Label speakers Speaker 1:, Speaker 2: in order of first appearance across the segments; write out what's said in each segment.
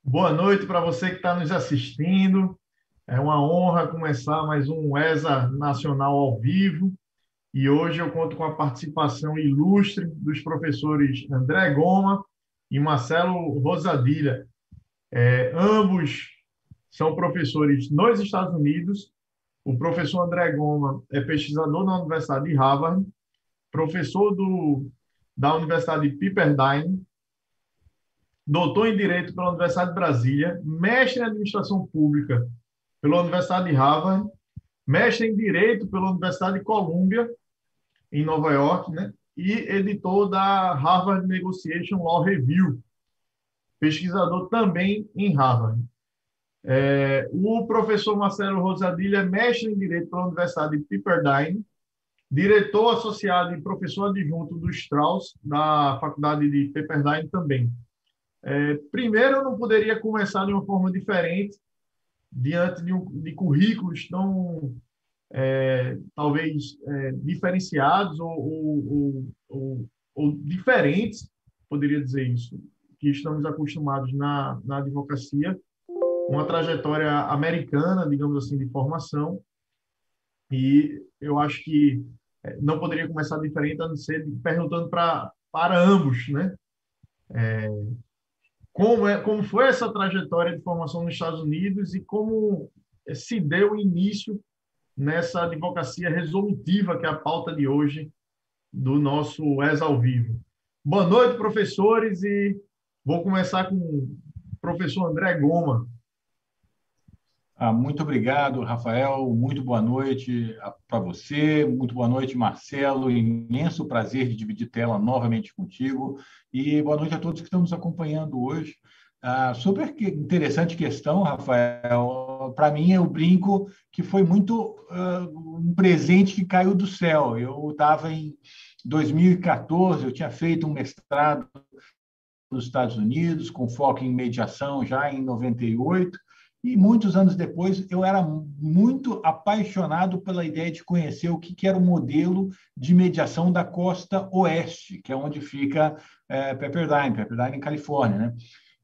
Speaker 1: Boa noite para você que está nos assistindo. É uma honra começar mais um ESA Nacional ao vivo. E hoje eu conto com a participação ilustre dos professores André Goma e Marcelo Rosadilha. Ambos são professores nos Estados Unidos. O professor André Goma é pesquisador na Universidade de Harvard, professor da Universidade de Pepperdine, doutor em Direito pela Universidade de Brasília, mestre em Administração Pública pela Universidade de Harvard, mestre em Direito pela Universidade de Columbia, em Nova York, né? E editor da Harvard Negotiation Law Review, pesquisador também em Harvard. O professor Marcelo Rosadilha é mestre em Direito pela Universidade de Pepperdine, diretor associado e professor adjunto do Strauss, da Faculdade de Pepperdine também. Primeiro, eu não poderia começar de uma forma diferente, diante de currículos tão, talvez, diferenciados ou diferentes, poderia dizer isso, que estamos acostumados na advocacia, uma trajetória americana, digamos assim, de formação, e eu acho que não poderia começar diferente a não ser perguntando para ambos, né? Como foi essa trajetória de formação nos Estados Unidos e como se deu o início nessa advocacia resolutiva, que é a pauta de hoje do nosso ES ao vivo. Boa noite, professores, e vou começar com o professor André Goma.
Speaker 2: Muito obrigado, Rafael. Muito boa noite para você. Muito boa noite, Marcelo. Imenso prazer de dividir tela novamente contigo. E boa noite a todos que estão nos acompanhando hoje. Super interessante questão, Rafael. Para mim, eu brinco que foi muito um presente que caiu do céu. Eu estava em 2014, eu tinha feito um mestrado nos Estados Unidos, com foco em mediação já em 98. E muitos anos depois, eu era muito apaixonado pela ideia de conhecer o que era o modelo de mediação da costa oeste, que é onde fica Pepperdine, Califórnia, né?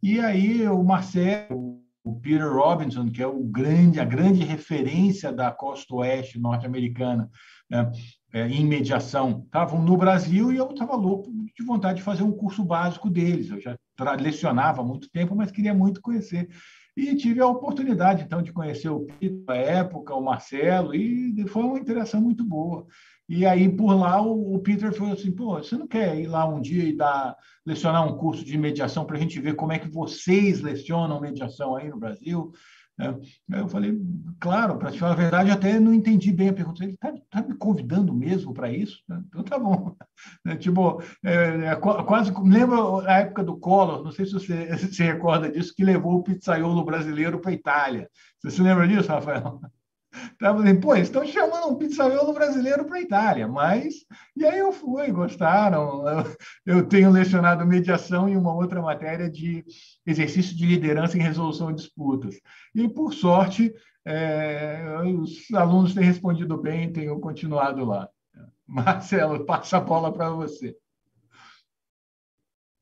Speaker 2: E aí o Marcelo, o Peter Robinson, que é a grande referência da costa oeste norte-americana, né, em mediação, estavam no Brasil e eu estava louco de vontade de fazer um curso básico deles. Eu já lecionava há muito tempo, mas queria muito conhecer. E tive a oportunidade, então, de conhecer o Peter na época, o Marcelo, e foi uma interação muito boa. E aí, por lá, o Peter falou assim, pô, você não quer ir lá um dia e lecionar um curso de mediação para a gente ver como é que vocês lecionam mediação aí no Brasil? Aí eu falei, claro, para te falar a verdade, até não entendi bem a pergunta. Ele está me convidando mesmo para isso? Então tá bom. Tipo, quase lembra a época do Collor, não sei se você se recorda disso, que levou o pizzaiolo brasileiro para a Itália. Você se lembra disso, Rafael? Tava dizendo, pô, eles estão chamando um pizzaiolo brasileiro para a Itália, mas... E aí eu fui, gostaram. Eu tenho lecionado mediação em uma outra matéria de exercício de liderança em resolução de disputas. E, por sorte, os alunos têm respondido bem, tenho continuado lá. Marcelo, passa a bola para você.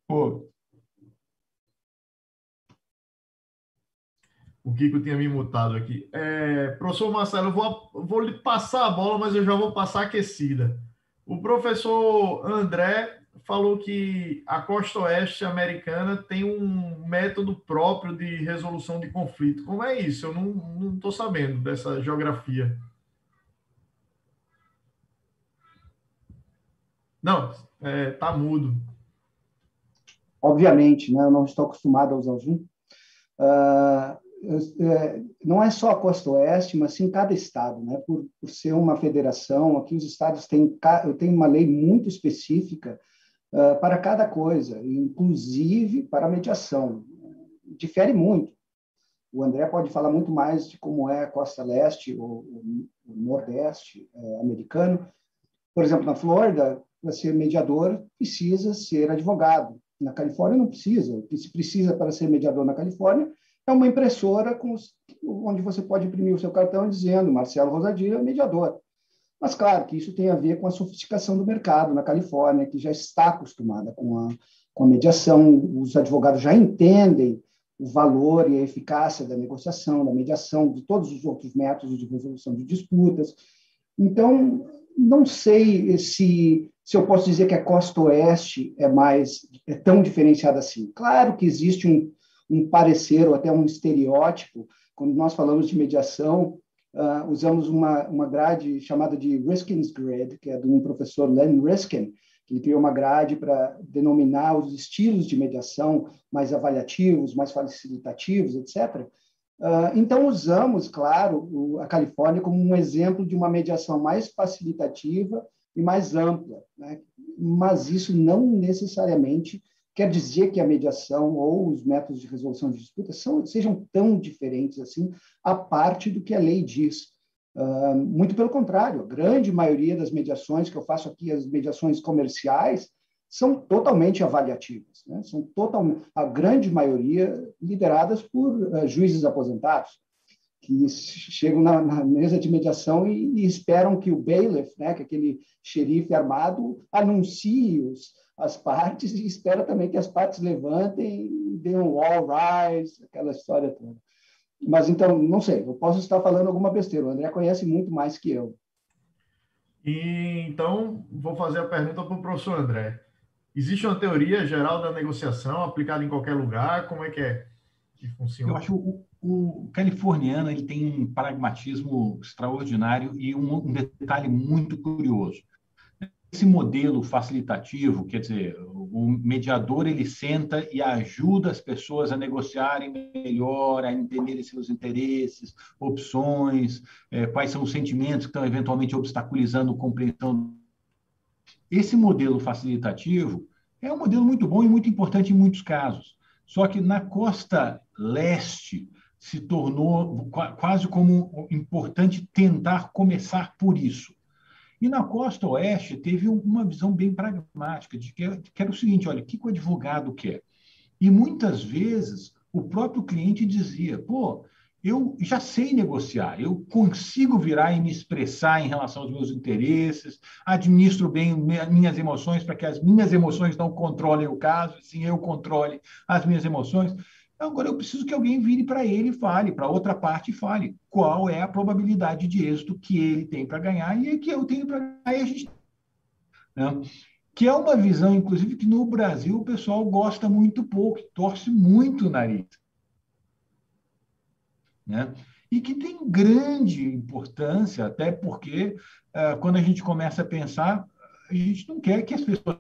Speaker 2: Pô.
Speaker 1: O Kiko tinha me mutado aqui. Professor Marcelo, eu vou lhe passar a bola, mas eu já vou passar aquecida. O professor André falou que a costa oeste americana tem um método próprio de resolução de conflito. Como é isso? Eu não estou sabendo dessa geografia. Não, tá mudo.
Speaker 3: Obviamente, né, eu não estou acostumado a usar o Zoom. Não é só a costa oeste, mas sim cada estado, né? Por ser uma federação, aqui os estados têm uma lei muito específica para cada coisa, inclusive para a mediação. Difere muito. O André pode falar muito mais de como é a costa leste ou o nordeste americano. Por exemplo, na Flórida, para ser mediador, precisa ser advogado. Na Califórnia não precisa. O que se precisa para ser mediador na Califórnia é uma impressora onde você pode imprimir o seu cartão dizendo Marcelo Rosadilha, mediador. Mas, claro, que isso tem a ver com a sofisticação do mercado na Califórnia, que já está acostumada com a mediação. Os advogados já entendem o valor e a eficácia da negociação, da mediação, de todos os outros métodos de resolução de disputas. Então, não sei se eu posso dizer que a costa oeste é tão diferenciada assim. Claro que existe um parecer ou até um estereótipo. Quando nós falamos de mediação, usamos uma grade chamada de Riskin's Grid, que é de um professor Len Riskin, que ele criou uma grade para denominar os estilos de mediação mais avaliativos, mais facilitativos, etc. Então, usamos, claro, a Califórnia como um exemplo de uma mediação mais facilitativa e mais ampla, né? Mas isso não necessariamente quer dizer que a mediação ou os métodos de resolução de disputas sejam tão diferentes assim, a parte do que a lei diz. Muito pelo contrário, a grande maioria das mediações que eu faço aqui, as mediações comerciais, são totalmente avaliativas, né? São a grande maioria lideradas por juízes aposentados, que chegam na mesa de mediação e esperam que o bailiff, né, que é aquele xerife armado, anuncie as partes e espera também que as partes levantem e deem um all rise, aquela história toda. Mas, então, não sei, eu posso estar falando alguma besteira. O André conhece muito mais que eu.
Speaker 1: E, então, vou fazer a pergunta para o professor André. Existe uma teoria geral da negociação aplicada em qualquer lugar? Como é que funciona?
Speaker 2: Eu acho que o californiano ele tem um pragmatismo extraordinário e um detalhe muito curioso. Esse modelo facilitativo, quer dizer, o mediador ele senta e ajuda as pessoas a negociarem melhor, a entenderem seus interesses, opções, quais são os sentimentos que estão eventualmente obstaculizando a compreensão. Esse modelo facilitativo é um modelo muito bom e muito importante em muitos casos. Só que na costa leste se tornou quase como importante tentar começar por isso. E na costa oeste teve uma visão bem pragmática, de que era o seguinte, olha, o que o advogado quer? E muitas vezes o próprio cliente dizia, pô, eu já sei negociar, eu consigo virar e me expressar em relação aos meus interesses, administro bem minhas emoções para que as minhas emoções não controlem o caso, sim eu controle as minhas emoções. Agora, eu preciso que alguém vire para ele e fale, para outra parte e fale qual é a probabilidade de êxito que ele tem para ganhar e que eu tenho para ganhar. E a gente, né? Que é uma visão, inclusive, que no Brasil o pessoal gosta muito pouco, torce muito o nariz. Né? E que tem grande importância, até porque, quando a gente começa a pensar, a gente não quer que as pessoas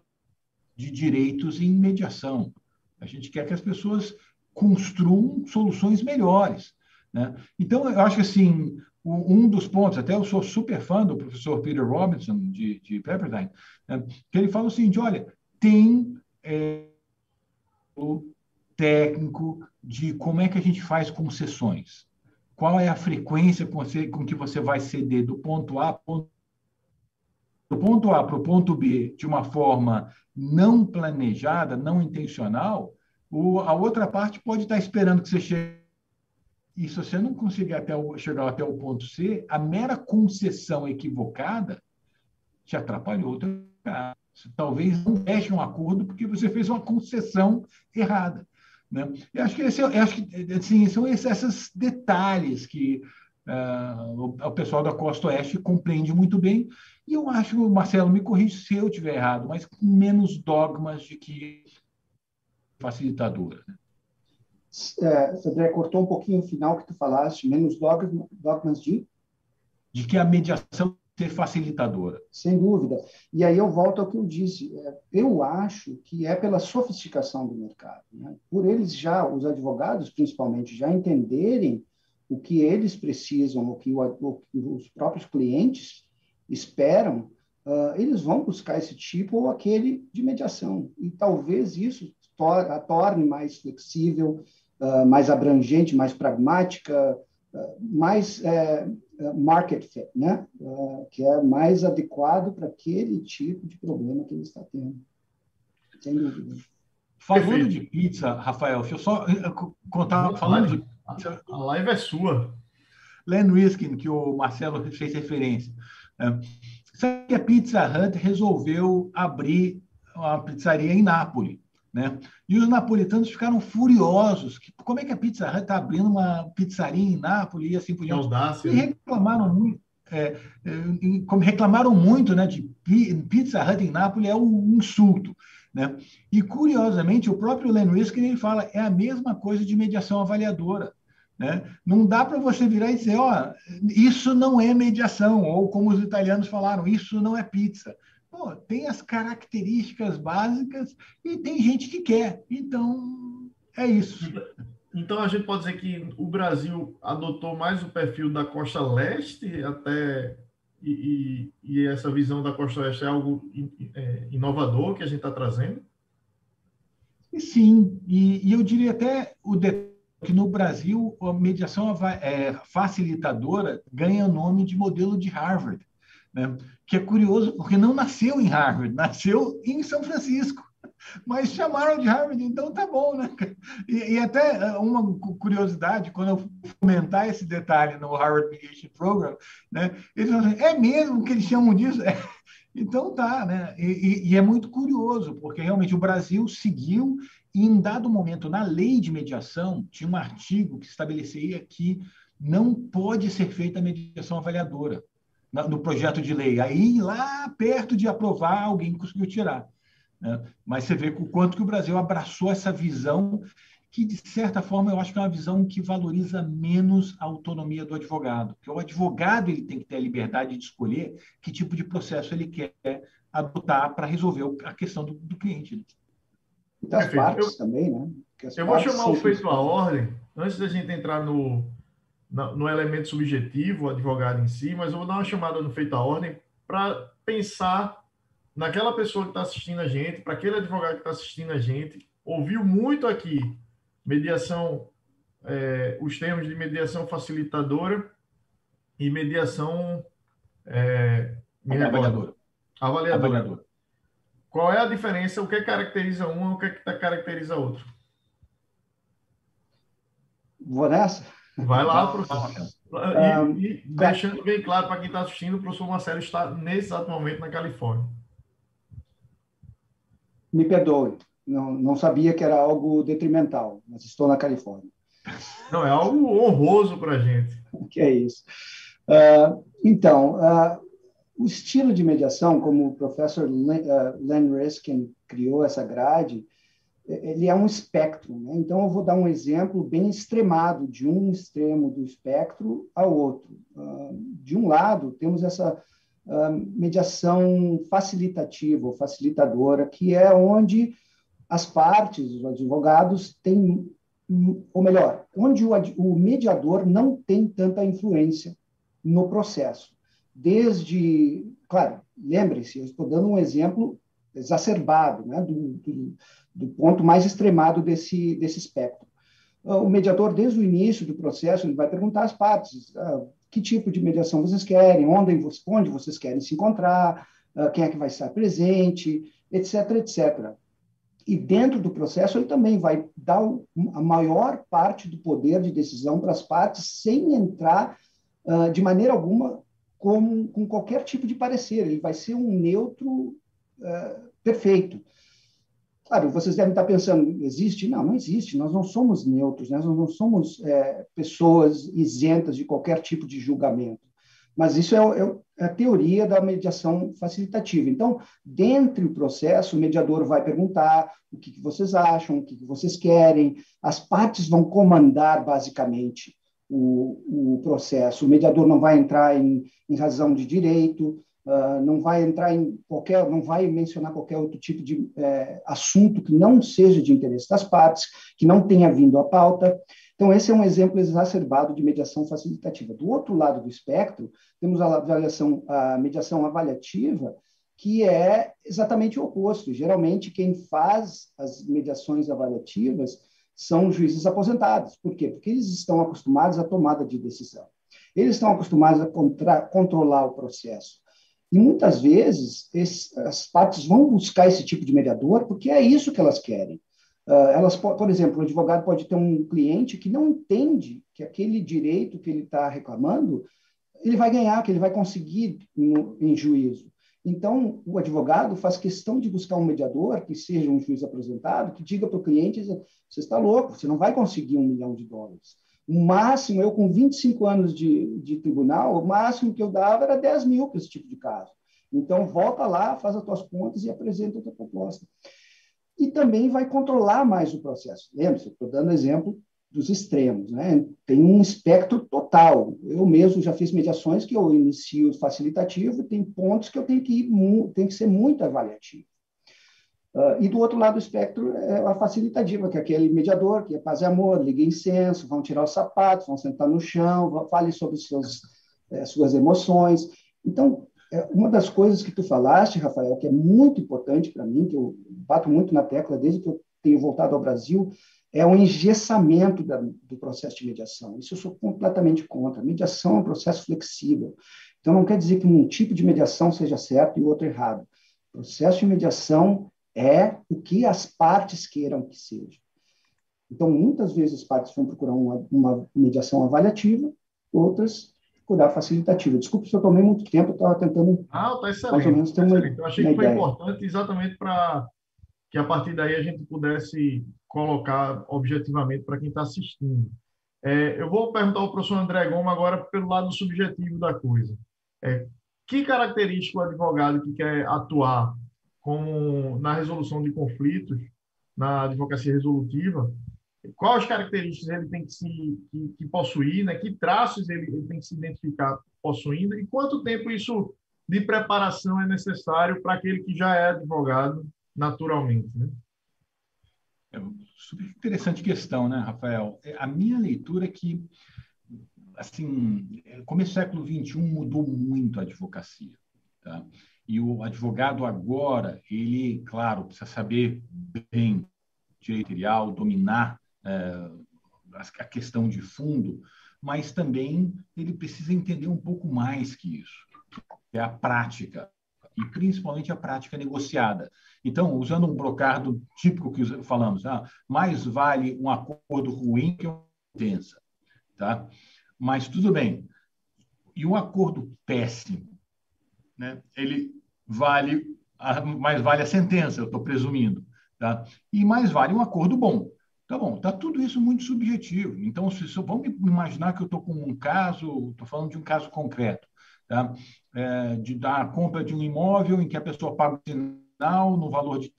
Speaker 2: de direitos em mediação. A gente quer que as pessoas construam soluções melhores. Né? Então, eu acho que assim, um dos pontos, até eu sou super fã do professor Peter Robinson, de Pepperdine, né? Que ele fala o seguinte, olha, tem o técnico de como é que a gente faz concessões. Qual é a frequência com que você vai ceder do ponto A para o ponto B de uma forma não planejada, não intencional, a outra parte pode estar esperando que você chegue. E se você não conseguir chegar até o ponto C, a mera concessão equivocada te atrapalhou. Você talvez não feche um acordo porque você fez uma concessão errada. Né? Eu acho que, assim, são esses detalhes que o pessoal da Costa Oeste compreende muito bem. E eu acho, Marcelo, me corrija se eu estiver errado, mas com menos dogmas de que facilitadora. Né?
Speaker 3: André, cortou um pouquinho o final que tu falaste, menos dogmas de
Speaker 2: que a mediação ser facilitadora.
Speaker 3: Sem dúvida. E aí eu volto ao que eu disse. Eu acho que é pela sofisticação do mercado, né? Por eles os advogados, principalmente, já entenderem o que eles precisam, o que os próprios clientes esperam, eles vão buscar esse tipo ou aquele de mediação. E talvez isso a torne mais flexível, mais abrangente, mais pragmática, mais market fit, né? Que é mais adequado para aquele tipo de problema que ele está tendo. Sem dúvida.
Speaker 2: Falando de pizza, Rafael, deixa eu só contar. Falando de pizza,
Speaker 1: a live é sua.
Speaker 2: Len Riskin, que o Marcelo fez referência. Sabe que a Pizza Hut resolveu abrir uma pizzaria em Nápoles. né? E os napolitanos ficaram furiosos. Como é que a Pizza Hut está abrindo uma pizzaria em Nápoles e assim por
Speaker 1: Que
Speaker 2: diante?
Speaker 1: audácia,
Speaker 2: E
Speaker 1: né?
Speaker 2: reclamaram muito. Como reclamaram muito, né, de Pizza Hut em Nápoles é um insulto, né? E curiosamente o próprio Len Riskin ele fala é a mesma coisa de mediação avaliadora, né? Não dá para você virar e dizer, ó, isso não é mediação, ou como os italianos falaram, isso não é pizza. Pô, tem as características básicas e tem gente que quer. Então, é isso.
Speaker 1: Então, a gente pode dizer que o Brasil adotou mais o perfil da costa leste até e essa visão da costa oeste é algo inovador que a gente está trazendo?
Speaker 2: E sim, e eu diria até que no Brasil a mediação facilitadora ganha o nome de modelo de Harvard, né? Que é curioso porque não nasceu em Harvard, nasceu em São Francisco. Mas chamaram de Harvard, então tá bom, né? E até uma curiosidade, quando eu comentar esse detalhe no Harvard Mediation Program, né? Eles falam assim, é mesmo que eles chamam disso? Então tá, né? E é muito curioso, porque realmente o Brasil seguiu, e em dado momento, na lei de mediação, tinha um artigo que estabelecia que não pode ser feita a mediação avaliadora no projeto de lei. Aí, lá perto de aprovar, alguém conseguiu tirar, né? Mas você vê o quanto que o Brasil abraçou essa visão que, de certa forma, eu acho que é uma visão que valoriza menos a autonomia do advogado. Porque o advogado ele tem que ter a liberdade de escolher que tipo de processo ele quer adotar para resolver a questão do cliente.
Speaker 3: E das
Speaker 1: Perfeito.
Speaker 3: partes também, né? Porque as
Speaker 1: Eu vou
Speaker 3: partes
Speaker 1: chamar o
Speaker 3: sempre...
Speaker 1: feito à ordem, antes da gente entrar no elemento subjetivo, o advogado em si, mas eu vou dar uma chamada no feito à ordem para pensar naquela pessoa que está assistindo a gente, para aquele advogado que está assistindo a gente, ouviu muito aqui mediação, os termos de mediação facilitadora e mediação, me recordo,
Speaker 2: Avaliador.
Speaker 1: avaliadora.
Speaker 2: Avaliador.
Speaker 1: Qual é a diferença? O que caracteriza uma, o que caracteriza outro?
Speaker 3: Vou nessa?
Speaker 1: Vai lá, professor. E
Speaker 3: Da...
Speaker 1: deixando bem claro para quem está assistindo, o professor Marcelo está nesse exato momento na Califórnia.
Speaker 3: Me perdoe, não sabia que era algo detrimental, mas estou na Califórnia.
Speaker 1: Não, é algo honroso para a gente.
Speaker 3: Que é isso. Então, o estilo de mediação, como o professor Len Riskin criou essa grade, ele é um espectro, né? Então, eu vou dar um exemplo bem extremado, de um extremo do espectro ao outro. De um lado, temos essa mediação facilitativa ou facilitadora, que é onde as partes, os advogados, têm, ou melhor, onde o mediador não tem tanta influência no processo. Desde, claro, lembre-se, eu estou dando um exemplo exacerbado, né, do ponto mais extremado desse espectro. O mediador, desde o início do processo, ele vai perguntar às partes que tipo de mediação vocês querem, onde vocês querem se encontrar, quem é que vai estar presente, etc., etc. E dentro do processo, ele também vai dar a maior parte do poder de decisão para as partes, sem entrar de maneira alguma com qualquer tipo de parecer. Ele vai ser um neutro perfeito. Claro, vocês devem estar pensando, existe? Não, não existe. Nós não somos neutros, né? Nós não somos pessoas isentas de qualquer tipo de julgamento. Mas isso é a teoria da mediação facilitativa. Então, dentro do processo, o mediador vai perguntar o que vocês acham, o que vocês querem. As partes vão comandar, basicamente, o processo. O mediador não vai entrar em razão de direito, não vai entrar não vai mencionar qualquer outro tipo de assunto que não seja de interesse das partes, que não tenha vindo à pauta. Então, esse é um exemplo exacerbado de mediação facilitativa. Do outro lado do espectro, temos a mediação avaliativa, que é exatamente o oposto. Geralmente, quem faz as mediações avaliativas são juízes aposentados. Por quê? Porque eles estão acostumados à tomada de decisão. Eles estão acostumados a controlar o processo. E, muitas vezes, as partes vão buscar esse tipo de mediador porque é isso que elas querem. Por exemplo, o advogado pode ter um cliente que não entende que aquele direito que ele está reclamando, ele vai ganhar, que ele vai conseguir em juízo. Então, o advogado faz questão de buscar um mediador que seja um juiz aposentado, que diga para o cliente, você está louco, você não vai conseguir US$ 1.000.000. O máximo, eu com 25 anos de tribunal, o máximo que eu dava era 10 mil para esse tipo de caso. Então, volta lá, faz as tuas contas e apresenta a tua proposta. E também vai controlar mais o processo. Lembre-se, eu estou dando exemplo dos extremos, né? Tem um espectro total. Eu mesmo já fiz mediações que eu inicio facilitativo, tem pontos que eu tenho que ser muito avaliativo. E do outro lado do espectro é a facilitativa, que é aquele mediador, que é paz e amor, liga incenso, vão tirar os sapatos, vão sentar no chão, fale sobre suas emoções. Então, uma das coisas que tu falaste, Rafael, que é muito importante para mim, que eu bato muito na tecla desde que eu tenho voltado ao Brasil, é o engessamento do processo de mediação. Isso eu sou completamente contra. Mediação é um processo flexível. Então, não quer dizer que um tipo de mediação seja certo e o outro errado. O processo de mediação é o que as partes queiram que seja. Então, muitas vezes as partes vão procurar uma mediação avaliativa, outras procurar facilitativa. Desculpe se eu tomei muito tempo, eu estava tentando
Speaker 1: Tá excelente,
Speaker 3: mais ou menos ter
Speaker 1: excelente. Eu achei
Speaker 3: uma
Speaker 1: que foi
Speaker 3: ideia.
Speaker 1: importante exatamente para que a partir daí a gente pudesse colocar objetivamente para quem está assistindo. Eu vou perguntar ao professor André Goma agora pelo lado subjetivo da coisa. Que característica o advogado que quer atuar na resolução de conflitos, na advocacia resolutiva, quais características ele tem que possuir, né? Que traços ele tem que se identificar possuindo e quanto tempo isso de preparação é necessário para aquele que já é advogado naturalmente, né?
Speaker 2: É uma super interessante questão, né, Rafael? A minha leitura é que, assim, começo do século XXI mudou muito a advocacia, tá? E o advogado agora, ele, claro, precisa saber bem direito material, dominar a questão de fundo, mas também ele precisa entender um pouco mais que isso, que é a prática, e principalmente a prática negociada. Então, usando um brocardo típico que falamos, mais vale um acordo ruim que uma sentença, tá? Mas tudo bem. E um acordo péssimo, né? Ele mais vale a sentença, eu estou presumindo, tá? E mais vale um acordo bom. Tá bom, tá tudo isso muito subjetivo. Então, vamos imaginar que eu estou com um caso, estou falando de um caso concreto, tá? Da compra de um imóvel em que a pessoa paga o sinal no valor de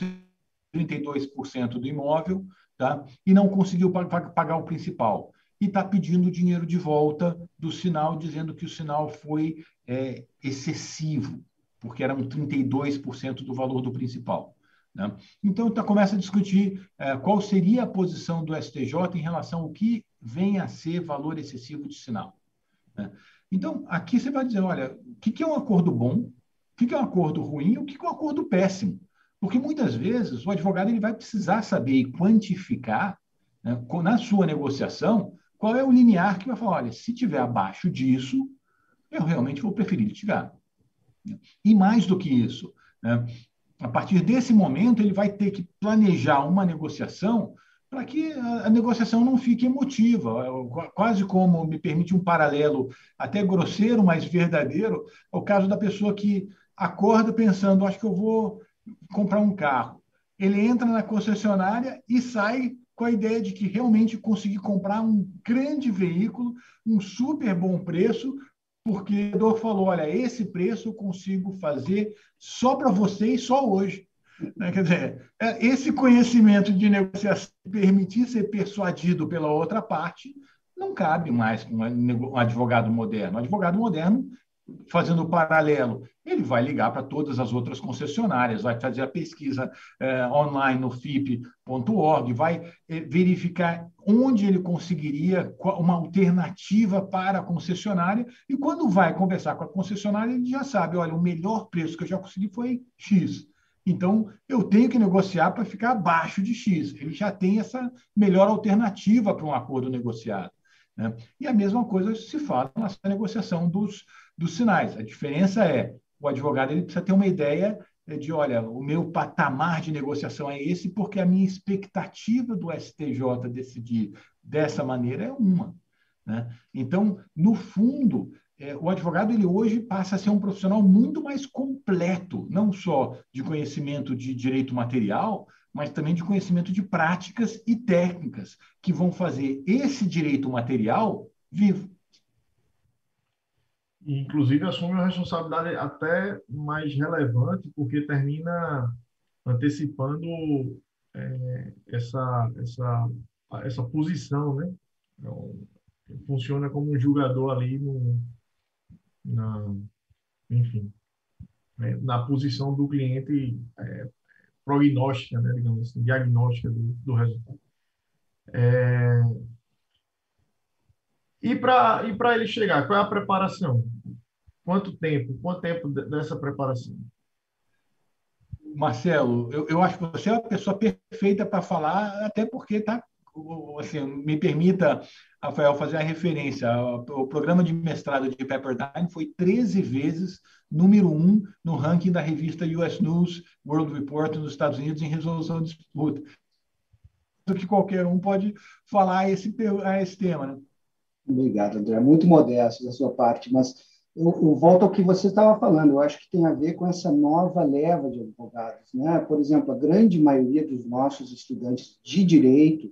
Speaker 2: 32% do imóvel, tá? E não conseguiu pagar o principal. E está pedindo o dinheiro de volta do sinal, dizendo que o sinal foi excessivo, porque eram 32% do valor do principal. Né? Então, começa a discutir qual seria a posição do STJ em relação ao que vem a ser valor excessivo de sinal. Né? Então, aqui você vai dizer, olha, o que é um acordo bom, o que é um acordo ruim, o que é um acordo péssimo. Porque, muitas vezes, o advogado ele vai precisar saber e quantificar, né, na sua negociação, qual é o limiar que vai falar, olha, se tiver abaixo disso, eu realmente vou preferir litigar. E mais do que isso, né, a partir desse momento, ele vai ter que planejar uma negociação para que a negociação não fique emotiva, quase como, me permite um paralelo até grosseiro, mas verdadeiro, é o caso da pessoa que acorda pensando, acho que eu vou comprar um carro. Ele entra na concessionária e sai com a ideia de que realmente conseguir comprar um grande veículo, um super bom preço, porque o vendedor falou, olha, esse preço eu consigo fazer só para você e só hoje. Quer dizer, esse conhecimento de negociação permitir ser persuadido pela outra parte não cabe mais com um advogado moderno. O advogado moderno, fazendo o paralelo, ele vai ligar para todas as outras concessionárias, vai fazer a pesquisa online no FIP.org, vai verificar onde ele conseguiria uma alternativa para a concessionária, e quando vai conversar com a concessionária, ele já sabe, olha, o melhor preço que eu já consegui foi X. Então, eu tenho que negociar para ficar abaixo de X. Ele já tem essa melhor alternativa para um acordo negociado. Né? E a mesma coisa se fala na negociação dos sinais. A diferença é, o advogado ele precisa ter uma ideia de, olha, o meu patamar de negociação é esse, porque a minha expectativa do STJ decidir dessa maneira é uma. Né? Então, no fundo, o advogado ele hoje passa a ser um profissional muito mais completo, não só de conhecimento de direito material, mas também de conhecimento de práticas e técnicas que vão fazer esse direito material vivo.
Speaker 1: E, inclusive, assume uma responsabilidade até mais relevante, porque termina antecipando essa posição, né? Então, funciona como um julgador ali na, enfim, na posição do cliente prognóstica, né, digamos assim, diagnóstica do resultado. E para ele chegar, qual é a preparação? Quanto tempo? Quanto tempo dessa preparação?
Speaker 2: Marcelo, eu acho que você é a pessoa perfeita para falar, até porque assim, me permita, Rafael, fazer a referência. O programa de mestrado de Pepperdine foi 13 vezes número 1 no ranking da revista US News World Report nos Estados Unidos em resolução de disputa. Que qualquer um pode falar a esse tema, né?
Speaker 3: Obrigado, André. Muito modesto da sua parte, mas eu volto ao que você estava falando. Eu acho que tem a ver com essa nova leva de advogados, né? Por exemplo, a grande maioria dos nossos estudantes de direito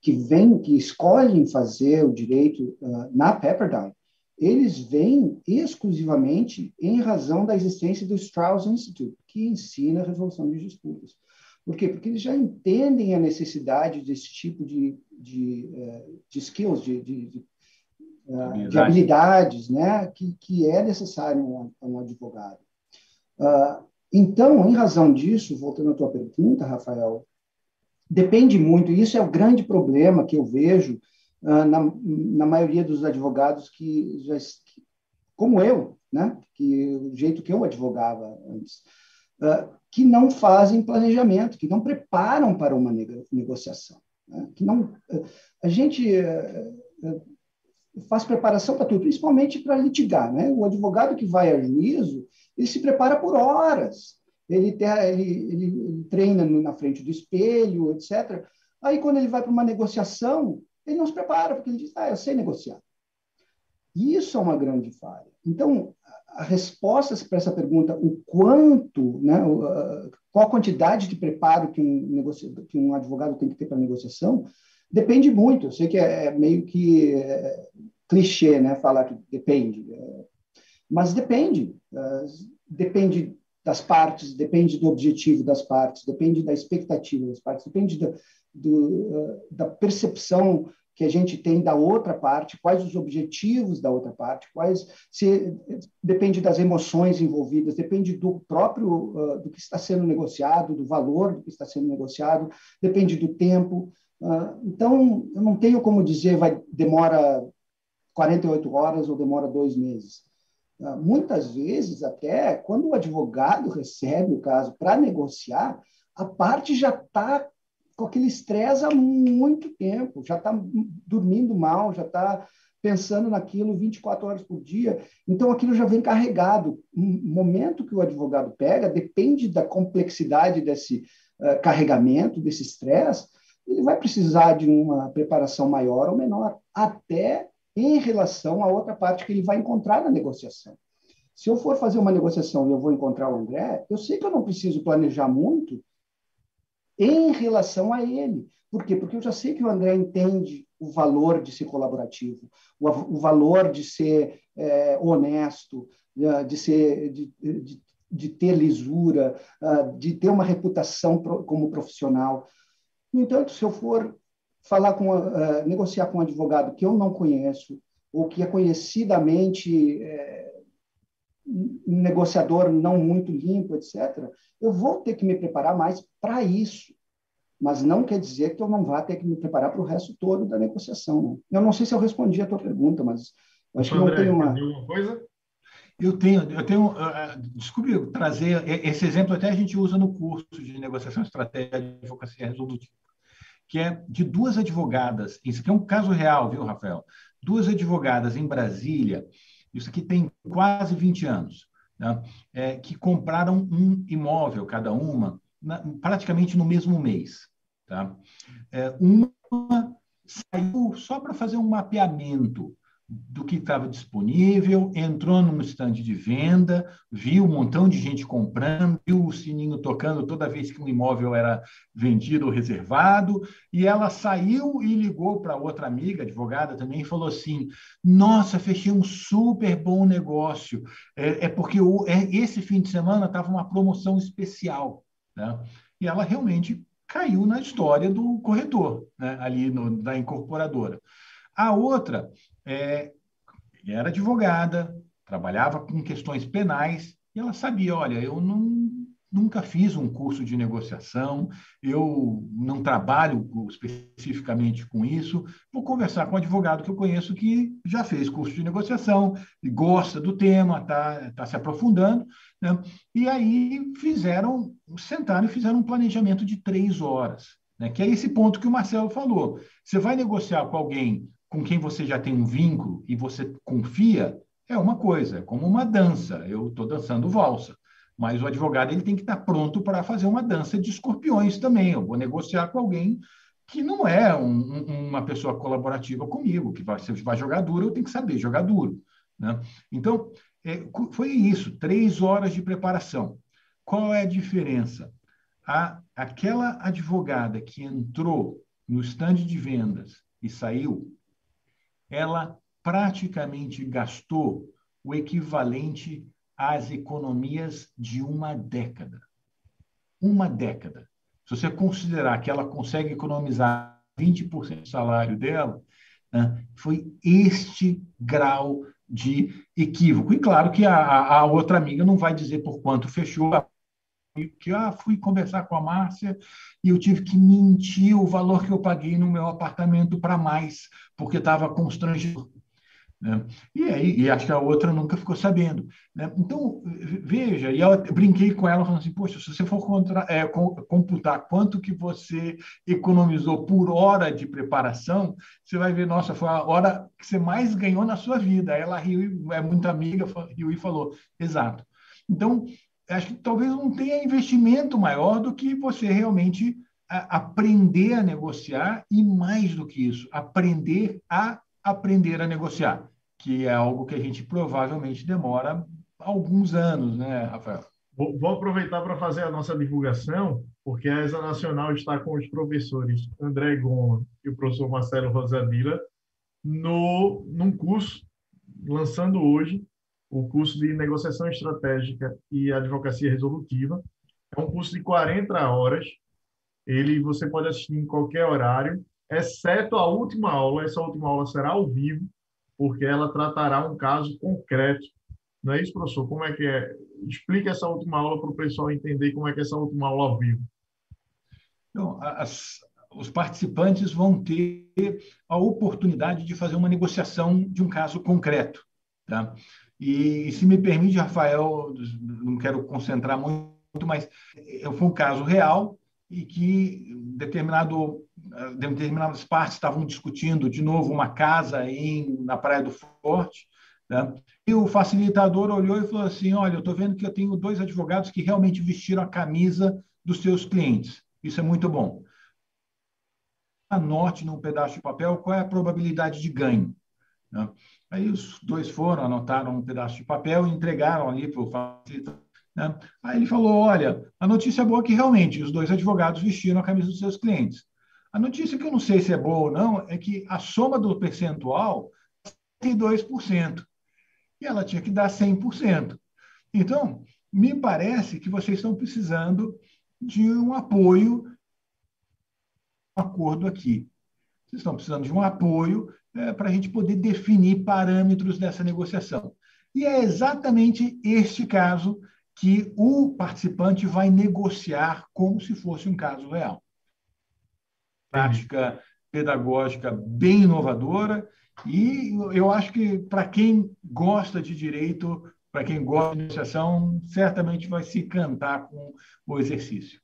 Speaker 3: que escolhem fazer o direito na Pepperdine, eles vêm exclusivamente em razão da existência do Strauss Institute, que ensina a resolução de disputas. Por quê? Porque eles já entendem a necessidade desse tipo de skills, de habilidades, né, que é necessário um advogado. Então, em razão disso, voltando à tua pergunta, Rafael, depende muito, e isso é o grande problema que eu vejo na maioria dos advogados como eu, né, que o jeito que eu advogava antes, que não fazem planejamento, que não preparam para uma negociação, né, que não, a gente faz preparação para tudo, principalmente para litigar, né? O advogado que vai a juízo, ele se prepara por horas, ele treina na frente do espelho, etc. Aí, quando ele vai para uma negociação, ele não se prepara, porque ele diz, eu sei negociar. E isso é uma grande falha. Então, a resposta para essa pergunta, o quanto, né, qual a quantidade de preparo que um advogado tem que ter para a negociação, depende muito. Eu sei que é meio que clichê, né, falar que depende. Mas depende. Depende das partes, depende do objetivo das partes, depende da expectativa das partes, depende da percepção que a gente tem da outra parte, quais os objetivos da outra parte, depende das emoções envolvidas, depende do próprio, do que está sendo negociado, do valor do que está sendo negociado, depende do tempo. Então, eu não tenho como dizer demora 48 horas ou demora 2 meses. Muitas vezes, até, quando o advogado recebe o caso para negociar, a parte já está com aquele estresse há muito tempo, já está dormindo mal, já está pensando naquilo 24 horas por dia, então aquilo já vem carregado. O momento que o advogado pega, depende da complexidade desse carregamento, desse estresse, ele vai precisar de uma preparação maior ou menor, até em relação à outra parte que ele vai encontrar na negociação. Se eu for fazer uma negociação e eu vou encontrar o André, eu sei que eu não preciso planejar muito em relação a ele. Por quê? Porque eu já sei que o André entende o valor de ser colaborativo, o valor de ser honesto, de ter lisura, de ter uma reputação como profissional. No entanto, se eu for negociar com um advogado que eu não conheço, ou que é conhecidamente um negociador não muito limpo, etc., eu vou ter que me preparar mais para isso. Mas não quer dizer que eu não vá ter que me preparar para o resto todo da negociação. Não. Eu não sei se eu respondi a tua pergunta, mas eu acho que não tem uma...
Speaker 1: alguma coisa?
Speaker 2: Eu tenho, desculpe trazer, esse exemplo até a gente usa no curso de negociação estratégica de advocacia resolutiva, que é de 2 advogadas, isso aqui é um caso real, viu, Rafael? 2 advogadas em Brasília, isso aqui tem quase 20 anos, né? Que compraram um imóvel, cada uma, praticamente no mesmo mês. Tá? Uma saiu só para fazer um mapeamento do que estava disponível, entrou num estande de venda, viu um montão de gente comprando, viu o sininho tocando toda vez que um imóvel era vendido ou reservado, e ela saiu e ligou para outra amiga, advogada também, e falou assim: nossa, fechei um super bom negócio, porque esse fim de semana estava uma promoção especial, né? E ela realmente caiu na história do corretor, né? Ali da incorporadora. A outra era advogada, trabalhava com questões penais, e ela sabia, olha, eu nunca fiz um curso de negociação, eu não trabalho especificamente com isso, vou conversar com um advogado que eu conheço que já fez curso de negociação, e gosta do tema, tá se aprofundando, né? E aí sentaram e fizeram um planejamento de 3 horas, né? Que é esse ponto que o Marcelo falou. Você vai negociar com alguém com quem você já tem um vínculo e você confia, é uma coisa, é como uma dança. Eu estou dançando valsa, mas o advogado ele tem que estar pronto para fazer uma dança de escorpiões também. Eu vou negociar com alguém que não é uma pessoa colaborativa comigo, que se vai jogar duro, eu tenho que saber jogar duro, né? Então, foi isso, 3 horas de preparação. Qual é a diferença? Aquela advogada que entrou no estande de vendas e saiu, ela praticamente gastou o equivalente às economias de uma década. Uma década. Se você considerar que ela consegue economizar 20% do salário dela, né, foi este grau de equívoco. E claro que a outra amiga não vai dizer por quanto fechou, que fui conversar com a Márcia e eu tive que mentir o valor que eu paguei no meu apartamento para mais, porque estava constrangido, né? E acho que a outra nunca ficou sabendo, né? Então, veja, e eu brinquei com ela, falando assim, poxa, se você for computar quanto que você economizou por hora de preparação, você vai ver, nossa, foi a hora que você mais ganhou na sua vida. Aí ela riu, é muito amiga, riu e falou, exato. Então, acho que talvez não tenha investimento maior do que você realmente aprender a negociar e, mais do que isso, aprender a negociar, que é algo que a gente provavelmente demora alguns anos, né, Rafael?
Speaker 1: Vou aproveitar para fazer a nossa divulgação, porque a ESA Nacional está com os professores André Goma e o professor Marcelo Rosadila num curso, lançando hoje, o curso de Negociação Estratégica e Advocacia Resolutiva. É um curso de 40 horas. Você pode assistir em qualquer horário, exceto a última aula. Essa última aula será ao vivo, porque ela tratará um caso concreto. Não é isso, professor? Como é que é? Explica essa última aula para o pessoal entender como é que é essa última aula ao vivo.
Speaker 2: Então, os participantes vão ter a oportunidade de fazer uma negociação de um caso concreto, tá? E se me permite, Rafael, não quero concentrar muito, mas foi um caso real e que determinadas partes estavam discutindo de novo uma casa na Praia do Forte, né? E o facilitador olhou e falou assim: olha, eu estou vendo que eu tenho 2 advogados que realmente vestiram a camisa dos seus clientes. Isso é muito bom. Anote num pedaço de papel qual é a probabilidade de ganho, né? Aí os 2 foram, anotaram um pedaço de papel e entregaram ali para o facilitador, né? Aí ele falou: olha, a notícia boa é que realmente os 2 advogados vestiram a camisa dos seus clientes. A notícia que eu não sei se é boa ou não é que a soma do percentual tem 2%. E ela tinha que dar 100%. Então, me parece que vocês estão precisando de um apoio, um acordo aqui. Vocês estão precisando de um apoio para a gente poder definir parâmetros dessa negociação. E é exatamente este caso que o participante vai negociar como se fosse um caso real. Prática pedagógica bem inovadora, e eu acho que para quem gosta de direito, para quem gosta de negociação, certamente vai se encantar com o exercício.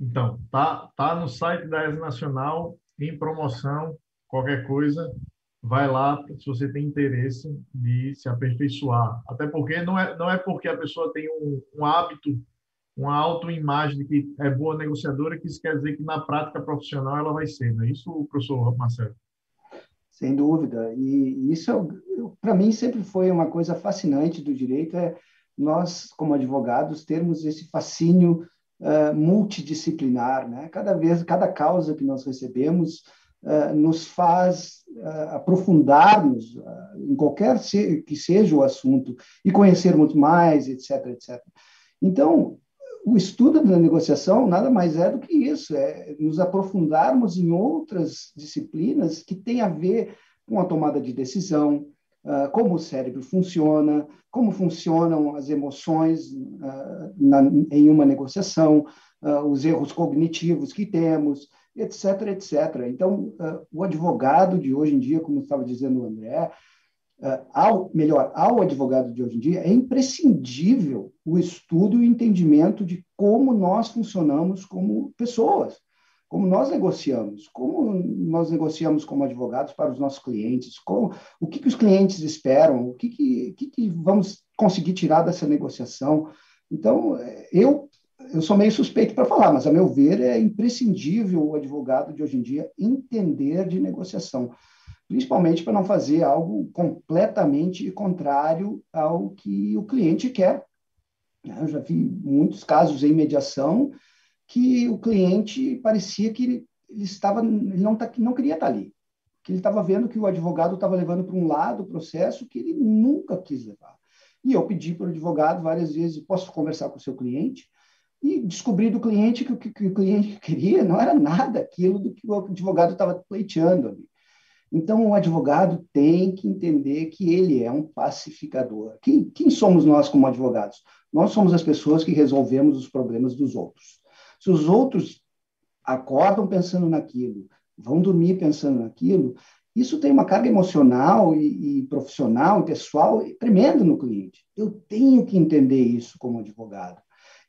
Speaker 1: Então, tá no site da ESA Nacional, em promoção, qualquer coisa, vai lá se você tem interesse de se aperfeiçoar. Até porque não é porque a pessoa tem um hábito, uma autoimagem de que é boa negociadora, que isso quer dizer que na prática profissional ela vai ser, não é isso, professor Marcelo?
Speaker 3: Sem dúvida. E isso, para mim, sempre foi uma coisa fascinante do direito, nós, como advogados, termos esse fascínio multidisciplinar, né? Cada causa que nós recebemos nos faz aprofundarmos em que seja o assunto e conhecermos mais, etc, etc. Então, o estudo da negociação nada mais é do que isso, é nos aprofundarmos em outras disciplinas que têm a ver com a tomada de decisão, como o cérebro funciona, como funcionam as emoções em uma negociação, os erros cognitivos que temos, etc, etc. Então, o advogado de hoje em dia, como estava dizendo o André, ao advogado de hoje em dia, é imprescindível o estudo e o entendimento de como nós funcionamos como pessoas, como nós negociamos como advogados para os nossos clientes, o que os clientes esperam, o que vamos conseguir tirar dessa negociação. Então, eu sou meio suspeito para falar, mas, a meu ver, é imprescindível o advogado de hoje em dia entender de negociação, principalmente para não fazer algo completamente contrário ao que o cliente quer. Eu já vi muitos casos em mediação que o cliente parecia que ele não queria estar ali, que ele estava vendo que o advogado estava levando para um lado o processo que ele nunca quis levar. E eu pedi para o advogado várias vezes, posso conversar com o seu cliente? E descobri do cliente que o cliente queria não era nada aquilo do que o advogado estava pleiteando ali. Então, o advogado tem que entender que ele é um pacificador. Quem somos nós como advogados? Nós somos as pessoas que resolvemos os problemas dos outros. Se os outros acordam pensando naquilo, vão dormir pensando naquilo, isso tem uma carga emocional e profissional e pessoal tremenda no cliente. Eu tenho que entender isso como advogado.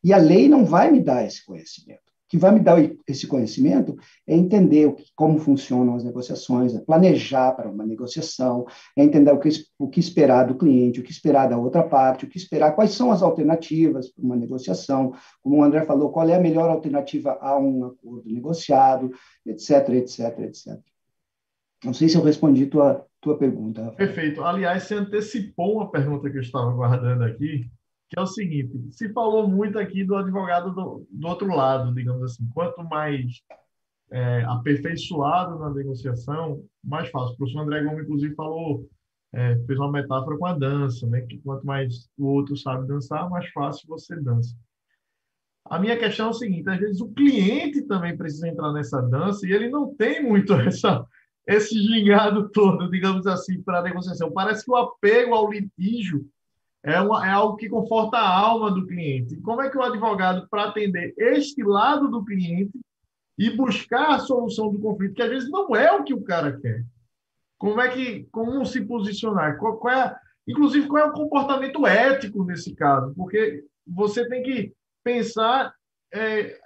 Speaker 3: E a lei não vai me dar esse conhecimento. O que vai me dar esse conhecimento é entender como funcionam as negociações, é planejar para uma negociação, é entender o que esperar do cliente, o que esperar da outra parte, o que esperar, quais são as alternativas para uma negociação, como o André falou, qual é a melhor alternativa a um acordo negociado, etc, etc, etc. Não sei se eu respondi tua pergunta, Rafael.
Speaker 1: Perfeito. Aliás, você antecipou uma pergunta que eu estava guardando aqui, que é o seguinte: se falou muito aqui do advogado do outro lado, digamos assim. Quanto mais aperfeiçoado na negociação, mais fácil. O professor André Gomes, inclusive, fez uma metáfora com a dança, né? Que quanto mais o outro sabe dançar, mais fácil você dança. A minha questão é o seguinte: às vezes o cliente também precisa entrar nessa dança e ele não tem muito esse gingado todo, digamos assim, para a negociação. Parece que o apego ao litígio é algo que conforta a alma do cliente. E como é que o advogado, para atender este lado do cliente e buscar a solução do conflito, que às vezes não é o que o cara quer, como se posicionar? Inclusive, qual é o comportamento ético nesse caso? Porque você tem que pensar,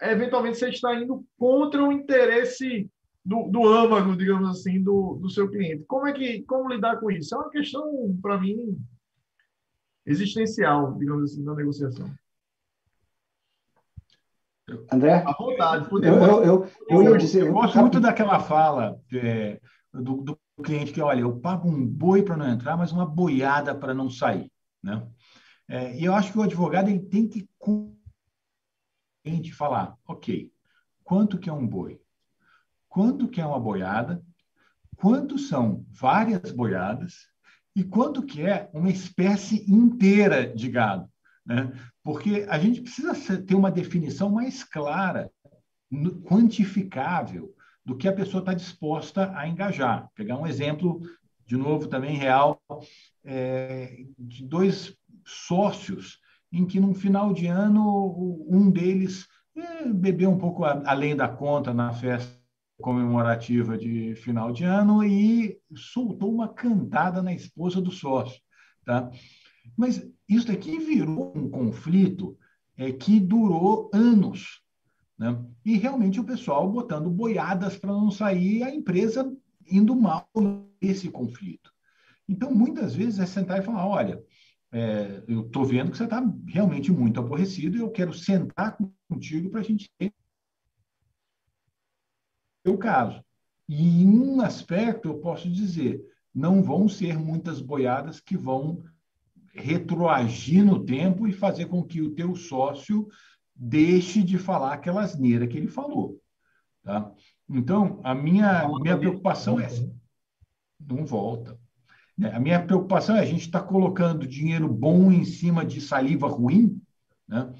Speaker 1: eventualmente, você está indo contra o interesse do âmago, digamos assim, do seu cliente. Como lidar com isso? É uma questão, para mim, existencial, digamos assim, na negociação.
Speaker 3: André?
Speaker 1: À vontade.
Speaker 3: Eu ia dizer...
Speaker 2: Eu gosto muito daquela fala do cliente que, olha, eu pago um boi para não entrar, mas uma boiada para não sair, né? E eu acho que o advogado ele tem que falar, ok, quanto que é um boi? Quanto que é uma boiada? Quanto são várias boiadas? E quanto que é uma espécie inteira de gado, né? Porque a gente precisa ter uma definição mais clara, quantificável, do que a pessoa está disposta a engajar. Pegar um exemplo, de novo, também real, de dois sócios, em que, no final de ano, um deles bebeu um pouco além da conta na festa comemorativa de final de ano e soltou uma cantada na esposa do sócio, tá? Mas isso daqui virou um conflito que durou anos, né? E realmente o pessoal botando boiadas para não sair, a empresa indo mal nesse conflito. Então, muitas vezes é sentar e falar, olha, eu estou vendo que você está realmente muito aborrecido e eu quero sentar contigo para a gente ter o caso. E em um aspecto, eu posso dizer, não vão ser muitas boiadas que vão retroagir no tempo e fazer com que o teu sócio deixe de falar aquela asneira que ele falou. Tá? Então, a minha preocupação é essa. Não volta. A minha preocupação é a gente estar colocando dinheiro bom em cima de saliva ruim, né?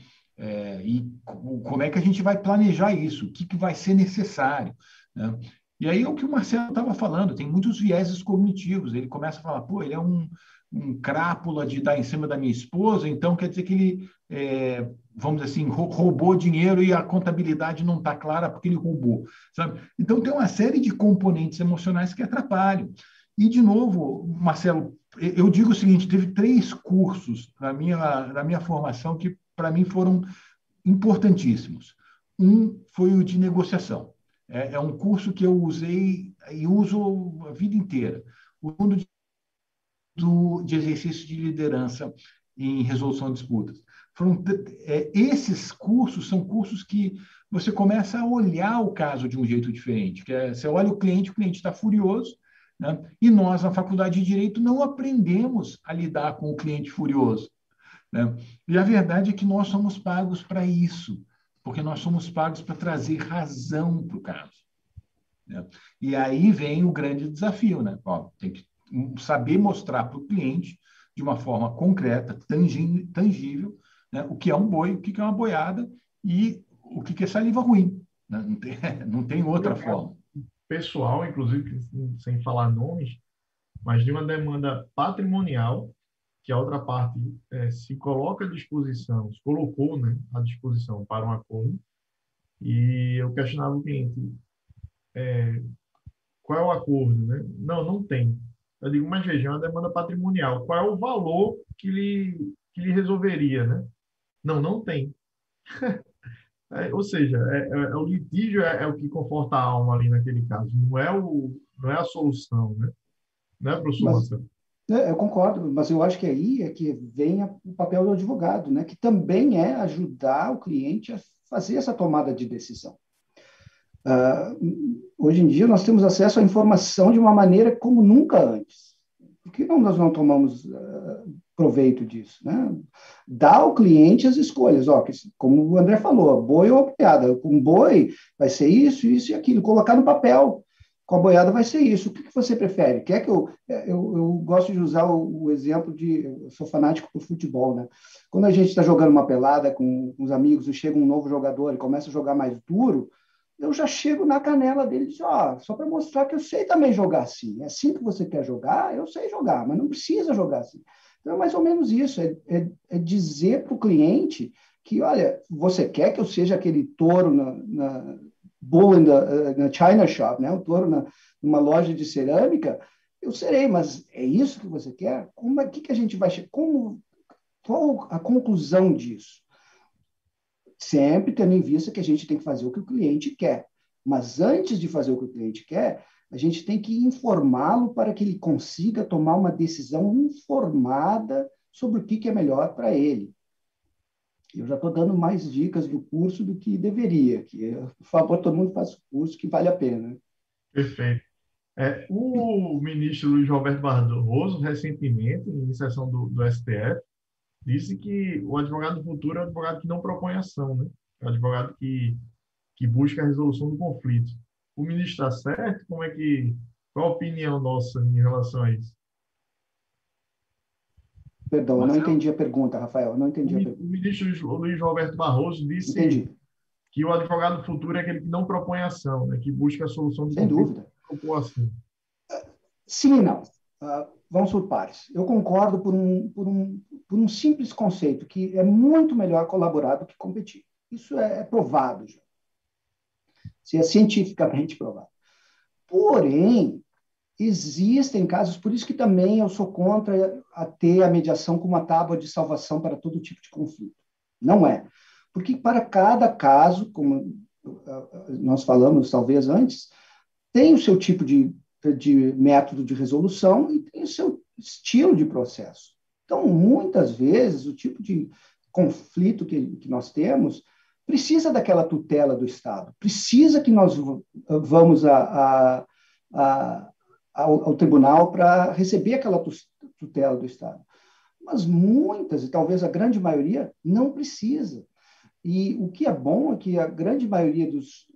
Speaker 2: E como é que a gente vai planejar isso? O que vai ser necessário? Né? E aí é o que o Marcelo estava falando, tem muitos vieses cognitivos. Ele começa a falar, pô, ele é um crápula de dar em cima da minha esposa, então quer dizer que ele, vamos dizer assim, roubou dinheiro e a contabilidade não está clara porque ele roubou, sabe? Então tem uma série de componentes emocionais que atrapalham. E, de novo, Marcelo, eu digo o seguinte, teve 3 cursos na minha formação que, para mim, foram importantíssimos. Um foi o de negociação. É um curso que eu usei e uso a vida inteira. O segundo de exercício de liderança em resolução de disputas. Esses cursos são cursos que você começa a olhar o caso de um jeito diferente. Você olha o cliente está furioso, né? E nós, na Faculdade de Direito, não aprendemos a lidar com o cliente furioso, né? E a verdade é que nós somos pagos para isso, porque nós somos pagos para trazer razão para o caso, né? E aí vem o grande desafio, né? Ó, tem que saber mostrar para o cliente, de uma forma concreta, tangível, né? O que é um boi, o que é uma boiada e o que é saliva ruim, né? Não tem outra forma.
Speaker 1: Pessoal, inclusive, sem falar nomes, mas de uma demanda patrimonial, que a outra parte se coloca à disposição, se colocou, né, à disposição para um acordo, e eu questionava o cliente, qual é o acordo, né? Não tem. Eu digo, mas veja, é uma demanda patrimonial, qual é o valor que lhe resolveria, né? Não tem. Ou seja, o litígio é o que conforta a alma ali naquele caso, não é a solução, né? Não é, professor
Speaker 3: Mas
Speaker 1: Marcelo?
Speaker 3: eu concordo, mas eu acho que aí é que vem o papel do advogado, né? Que também é ajudar o cliente a fazer essa tomada de decisão. Hoje em dia, nós temos acesso à informação de uma maneira como nunca antes. Por que nós não tomamos proveito disso, né? Dá ao cliente as escolhas. Ó, como o André falou, boi ou boiada. Com boi vai ser isso, isso e aquilo. Colocar no papel. Com a boiada vai ser isso. O que você prefere? Quer que eu gosto de usar o exemplo de... Eu sou fanático por futebol, né? Quando a gente está jogando uma pelada com os amigos e chega um novo jogador e começa a jogar mais duro, eu já chego na canela dele e digo, só para mostrar que eu sei também jogar assim. É assim que você quer jogar? Eu sei jogar, mas não precisa jogar assim. Então, é mais ou menos isso, é dizer para o cliente que, olha, você quer que eu seja aquele touro na bull na China Shop, né? O touro numa loja de cerâmica? Eu serei, mas é isso que você quer? Que a gente vai chegar? Qual a conclusão disso? Sempre tendo em vista que a gente tem que fazer o que o cliente quer. Mas antes de fazer o que o cliente quer, a gente tem que informá-lo para que ele consiga tomar uma decisão informada sobre o que é melhor para ele. Eu já estou dando mais dicas do curso do que deveria. Por favor, todo mundo faça o curso que vale a pena.
Speaker 1: Perfeito. O ministro Luiz Roberto Barroso, recentemente, em sessão do STF, disse que o advogado do futuro é o advogado que não propõe ação, né? É o advogado que busca a resolução do conflito. O ministro está certo? Qual a opinião nossa em relação a isso?
Speaker 3: Perdão, eu não
Speaker 1: Marcelo,
Speaker 3: entendi a pergunta, Rafael. Eu não entendi a
Speaker 1: o
Speaker 3: pergunta.
Speaker 1: ministro Luiz Roberto Barroso disse
Speaker 3: Entendi.
Speaker 1: que o advogado do futuro é aquele que não propõe ação, né? Que busca a solução do
Speaker 3: Sem
Speaker 1: conflito.
Speaker 3: dúvida.
Speaker 1: Propor ação.
Speaker 3: Sim e não. Vamos por pares. Eu concordo por um simples conceito, que é muito melhor colaborar do que competir. Isso é provado já. Isso é cientificamente provado. Porém, existem casos, por isso que também eu sou contra a ter a mediação como uma tábua de salvação para todo tipo de conflito. Não é. Porque para cada caso, como nós falamos talvez antes, tem o seu tipo de método de resolução e tem o seu estilo de processo. Então, muitas vezes, o tipo de conflito que nós temos precisa daquela tutela do Estado, precisa que nós vamos ao tribunal para receber aquela tutela do Estado. Mas muitas, e talvez a grande maioria, não precisa. E o que é bom é que a grande maioria dos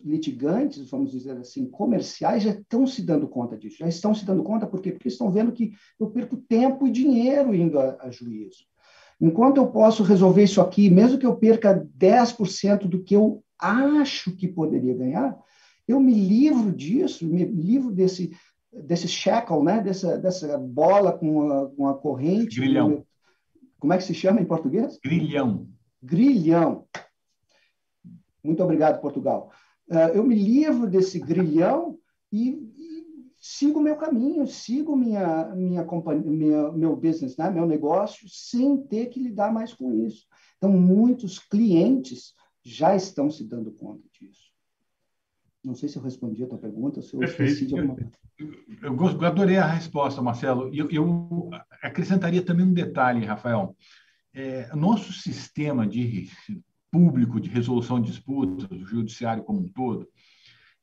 Speaker 3: litigantes, vamos dizer assim, comerciais, já estão se dando conta disso. Já estão se dando conta, por quê? Porque estão vendo que eu perco tempo e dinheiro indo a juízo. Enquanto eu posso resolver isso aqui, mesmo que eu perca 10% do que eu acho que poderia ganhar, eu me livro disso, me livro desse shackle, né? dessa bola com a corrente.
Speaker 2: Grilhão.
Speaker 3: Como é que se chama em português?
Speaker 2: Grilhão.
Speaker 3: Grilhão. Muito obrigado, Portugal. Eu me livro desse grilhão e sigo meu caminho, sigo minha companhia, meu business, né? Meu negócio, sem ter que lidar mais com isso. Então, muitos clientes já estão se dando conta disso. Não sei se eu respondi a tua pergunta, se eu esqueci de alguma coisa.
Speaker 2: Eu adorei a resposta, Marcelo. Eu acrescentaria também um detalhe, Rafael. Nosso sistema público de resolução de disputas, o judiciário como um todo,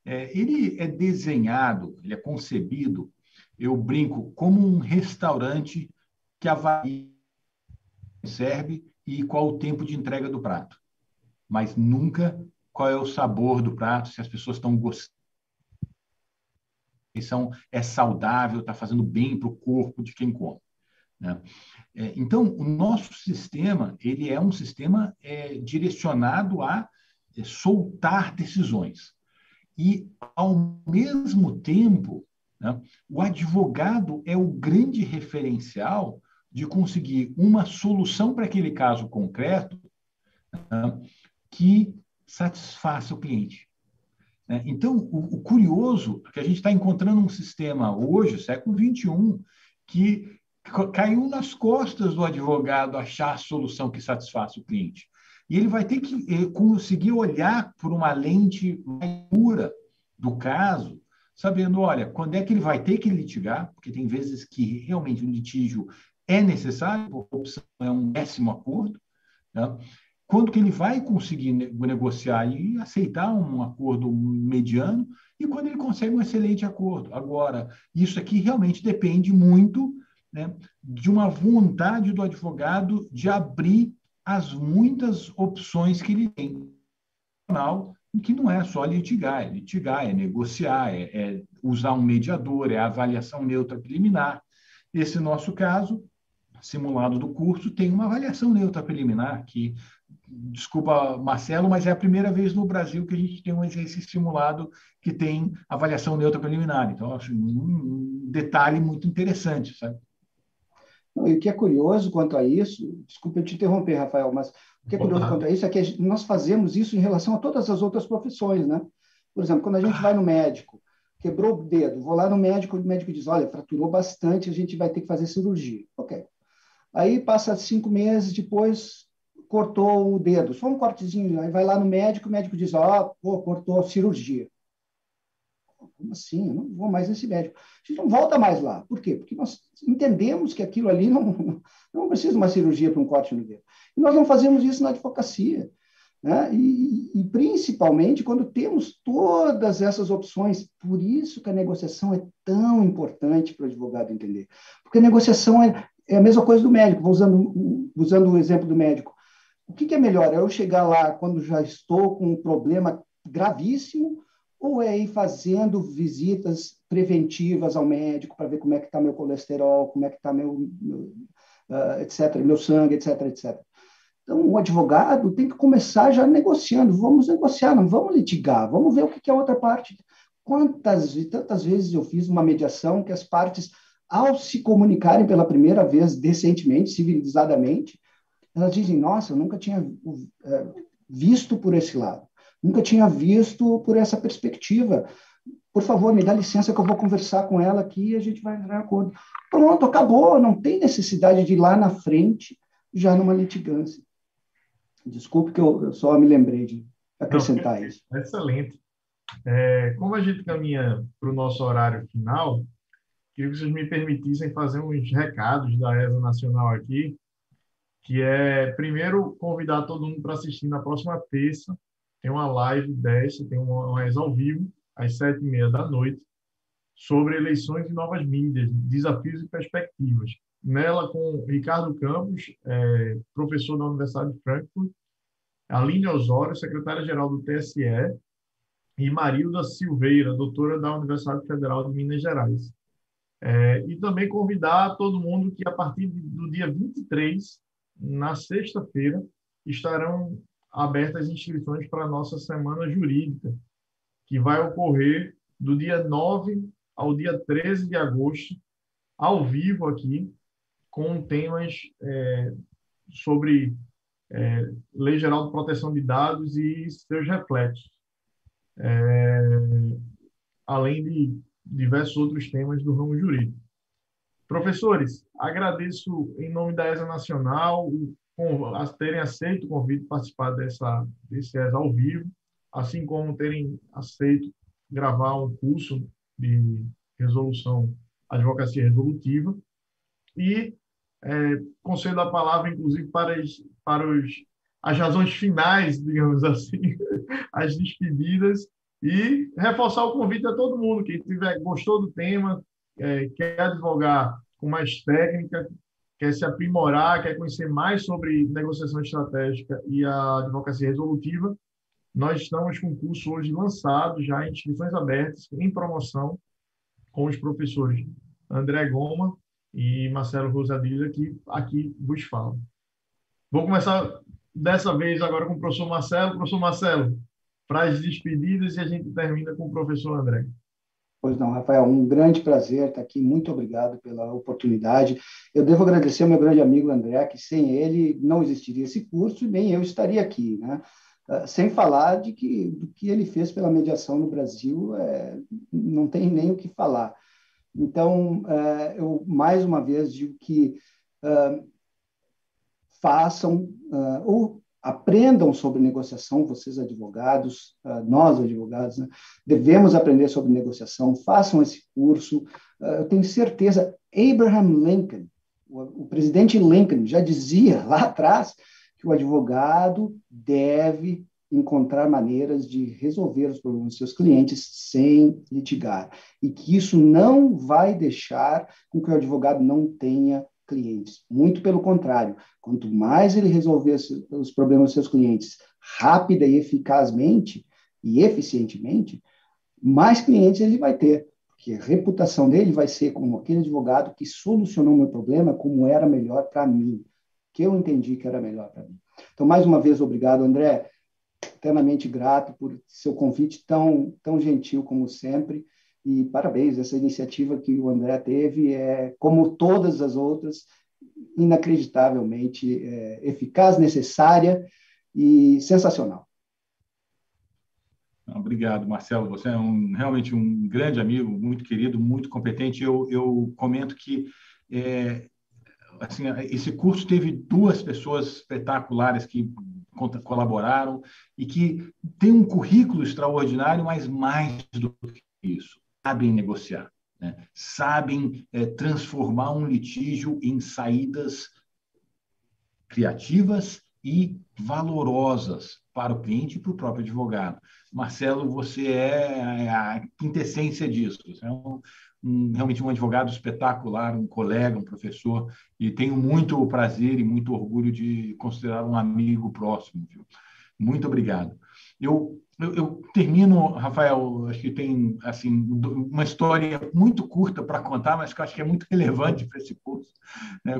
Speaker 2: ele é desenhado, ele é concebido, eu brinco, como um restaurante que avalia, serve e qual o tempo de entrega do prato, mas nunca qual é o sabor do prato, se as pessoas estão gostando, é saudável, está fazendo bem para o corpo de quem come, né? Então, o nosso sistema ele é um sistema direcionado a soltar decisões. E, ao mesmo tempo, né, o advogado é o grande referencial de conseguir uma solução para aquele caso concreto, né, que satisfaça o cliente. Então, o curioso é que a gente está encontrando um sistema hoje, século XXI, que caiu nas costas do advogado achar a solução que satisfaça o cliente. E ele vai ter que conseguir olhar por uma lente mais pura do caso, sabendo, olha, quando é que ele vai ter que litigar, porque tem vezes que realmente o litígio é necessário, a opção é um péssimo acordo, né? Quando que ele vai conseguir negociar e aceitar um acordo mediano, e quando ele consegue um excelente acordo. Agora, isso aqui realmente depende muito, né, de uma vontade do advogado de abrir as muitas opções que ele tem, que não é só litigar, é negociar, é usar um mediador, é a avaliação neutra preliminar. Esse nosso caso, simulado do curso, tem uma avaliação neutra preliminar que, desculpa, Marcelo, mas é a primeira vez no Brasil que a gente tem um exercício simulado que tem avaliação neutra preliminar. Então, acho um detalhe muito interessante, sabe?
Speaker 3: E o que é curioso quanto a isso, desculpa eu te interromper, Rafael, mas o que é curioso quanto a isso é que nós fazemos isso em relação a todas as outras profissões, né? Por exemplo, quando a gente vai no médico, quebrou o dedo, vou lá no médico, o médico diz, olha, fraturou bastante, a gente vai ter que fazer cirurgia. Ok. Aí passa 5 meses, depois cortou o dedo, só um cortezinho, aí vai lá no médico, o médico diz, cortou cirurgia. Como assim? Eu não vou mais nesse médico. A gente não volta mais lá. Por quê? Porque nós entendemos que aquilo ali não precisa de uma cirurgia para um corte no dedo. E nós não fazemos isso na advocacia, né? E principalmente quando temos todas essas opções. Por isso que a negociação é tão importante para o advogado entender. Porque a negociação é a mesma coisa do médico. Vou usando o exemplo do médico. O que é melhor? É eu chegar lá quando já estou com um problema gravíssimo, ou é ir fazendo visitas preventivas ao médico para ver como é que está meu colesterol, como é que está etc., meu sangue, etc., etc. Então, o advogado tem que começar já negociando. Vamos negociar, não vamos litigar, vamos ver o que é a outra parte. Quantas e tantas vezes eu fiz uma mediação que as partes, ao se comunicarem pela primeira vez decentemente, civilizadamente, elas dizem, nossa, eu nunca tinha visto por esse lado. Nunca tinha visto por essa perspectiva. Por favor, me dá licença que eu vou conversar com ela aqui e a gente vai entrar em acordo. Pronto, acabou. Não tem necessidade de ir lá na frente, já numa litigância. Desculpe que eu só me lembrei de acrescentar isso.
Speaker 1: Excelente. Como a gente caminha para o nosso horário final, queria que vocês me permitissem fazer uns recados da ESA Nacional aqui, que é, primeiro, convidar todo mundo para assistir na próxima terça. Tem uma live dessa, tem uma ESA ao vivo, às 7h30 da noite. sobre eleições e novas mídias, desafios e perspectivas. Nela, com Ricardo Campos, professor da Universidade de Frankfurt, Aline Osório, secretária-geral do TSE, e Marilda Silveira, doutora da Universidade Federal de Minas Gerais. E também convidar todo mundo que, a partir do dia 23, na sexta-feira, estarão abertas as inscrições para a nossa Semana Jurídica, que vai ocorrer do dia 9 ao dia 13 de agosto, ao vivo aqui, com temas sobre Lei Geral de Proteção de Dados e seus reflexos, além de diversos outros temas do ramo jurídico. Professores, agradeço em nome da ESA Nacional terem aceito o convite de participar desse ESA ao vivo, assim como terem aceito gravar um curso de advocacia resolutiva, e concedo a palavra, inclusive, para as razões finais, digamos assim, as despedidas, e reforçar o convite a todo mundo que gostou do tema, quer advogar com mais técnica, quer se aprimorar, quer conhecer mais sobre negociação estratégica e a advocacia resolutiva. Nós estamos com o curso hoje lançado, já em inscrições abertas, em promoção, com os professores André Goma e Marcelo Rosadilha, que aqui vos falam. Vou começar dessa vez agora com o professor Marcelo. Professor Marcelo, para as despedidas, e a gente termina com o professor André.
Speaker 3: Pois não, Rafael, um grande prazer estar aqui. Muito obrigado pela oportunidade. Eu devo agradecer ao meu grande amigo André, que sem ele não existiria esse curso e nem eu estaria aqui, né? Sem falar do que ele fez pela mediação no Brasil, não tem nem o que falar. Então, eu mais uma vez digo que façam ou aprendam sobre negociação, vocês advogados, nós advogados, né? Devemos aprender sobre negociação, façam esse curso. Eu tenho certeza, Abraham Lincoln, o presidente Lincoln, já dizia lá atrás que o advogado deve encontrar maneiras de resolver os problemas dos seus clientes sem litigar, e que isso não vai deixar com que o advogado não tenha clientes. Muito pelo contrário, quanto mais ele resolver os problemas dos seus clientes rápida e eficazmente e eficientemente, mais clientes ele vai ter, porque a reputação dele vai ser como aquele advogado que solucionou o meu problema como era melhor para mim, que eu entendi que era melhor para mim. Então, mais uma vez, obrigado, André. Eternamente grato por seu convite tão gentil como sempre, e parabéns, essa iniciativa que o André teve como todas as outras, inacreditavelmente eficaz, necessária e sensacional.
Speaker 2: Obrigado, Marcelo. Você é realmente um grande amigo, muito querido, muito competente. Eu comento que assim, esse curso teve duas pessoas espetaculares que colaboraram e que têm um currículo extraordinário, mas mais do que isso, sabem negociar, né? Sabem transformar um litígio em saídas criativas e valorosas para o cliente e para o próprio advogado. Marcelo, você é a quintessência disso. Você é realmente um advogado espetacular, um colega, um professor, e tenho muito prazer e muito orgulho de considerar um amigo próximo. Viu? Muito obrigado. Eu termino, Rafael, acho que tem assim, uma história muito curta para contar, mas que eu acho que é muito relevante para esse curso.